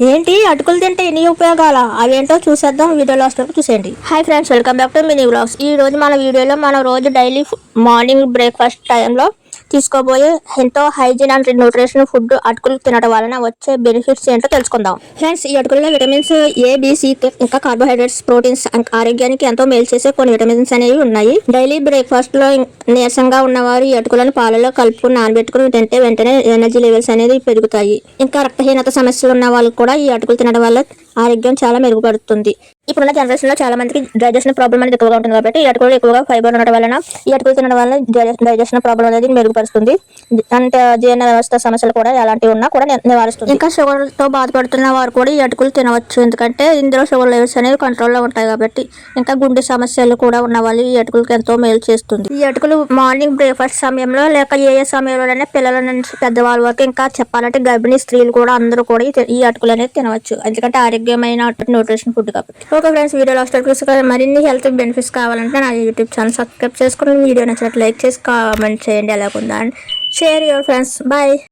ఏంటి అటుకులు తింటే ఎన్ని ఉపయోగాలా అవేంటో చూసేద్దాం. వీడియో లాస్ట్ వరకు చూసేయండి. Hi friends, welcome back to mini vlogs. ఈ రోజు మన వీడియోలో మనం రోజు డైలీ మార్నింగ్ బ్రేక్ఫాస్ట్ టైంలో తీసుకోబోయే ఎంతో హైజీన్ అండ్ న్యూట్రిషన్ ఫుడ్ అటుకులు తినడం వలన వచ్చే బెనిఫిట్స్ ఏంటో తెలుసుకుందాం. ఫ్రెండ్స్, ఈ అటుకుల్లో విటమిన్స్ ఏ, బి, సి, ఇంకా కార్బోహైడ్రేట్స్, ప్రోటీన్స్, ఆరోగ్యానికి ఎంతో మేలు చేసే కొన్ని విటమిన్స్ అనేవి ఉన్నాయి. డైలీ బ్రేక్ఫాస్ట్ లో నీరసంగా ఉన్నవారు ఈ అటుకులను పాలలో కలుపుకుని నానబెట్టుకుని తింటే వెంటనే ఎనర్జీ లెవెల్స్ అనేది పెరుగుతాయి. ఇంకా రక్తహీనత సమస్యలు ఉన్న వాళ్ళకి కూడా ఈ అటుకులు తినడం వల్ల ఆరోగ్యం చాలా మెరుగుపడుతుంది. ఇప్పుడున్న జనరేషన్ లో చాలా మందికి డైజెషన్ ప్రాబ్లం అనేది ఎక్కువగా ఉంటుంది కాబట్టి ఈ అటుకులు ఎక్కువగా ఫైబర్ ఉండడం వలన ఈ అటుకులు తినడం వల్ల డైజెషన్ ప్రాబ్లం అనేది మెరుగుపరుస్తుంది. అంటే జీర్ణ వ్యవస్థ సమస్యలు కూడా ఎలాంటివి ఉన్నా కూడా నివారిస్తుంది. ఇంకా షుగర్ తో బాధపడుతున్న వారు కూడా ఈ అటుకులు తినవచ్చు, ఎందుకంటే ఇందులో షుగర్ లెవెల్స్ అనేవి కంట్రోల్లో ఉంటాయి కాబట్టి. ఇంకా గుండె సమస్యలు కూడా ఉన్న వాళ్ళు ఈ అటుకులకి ఎంతో మేలు చేస్తుంది. ఈ అటుకులు మార్నింగ్ బ్రేక్ఫాస్ట్ సమయంలో లేక ఏ సమయంలోనైనా పిల్లల నుంచి పెద్దవాళ్ళ వరకు, ఇంకా చెప్పాలంటే గర్భిణీ స్త్రీలు కూడా అందరూ కూడా ఈ అటుకులు అనేది తినవచ్చు, ఎందుకంటే ఆరోగ్యమైన న్యూట్రిషన్ ఫుడ్ కాబట్టి. ఓకే ఫ్రెండ్స్, వీడియో లాస్ట్ వరకు మరిన్ని హెల్త్ బెనిఫిట్స్ కావాలంటే నా యూట్యూబ్ ఛానల్ సబ్స్క్రైబ్ చేసుకుని వీడియో నచ్చినట్లు లైక్ చేసి కామెంట్ చేయండి. ఎలాగుందా and share your friends. Bye.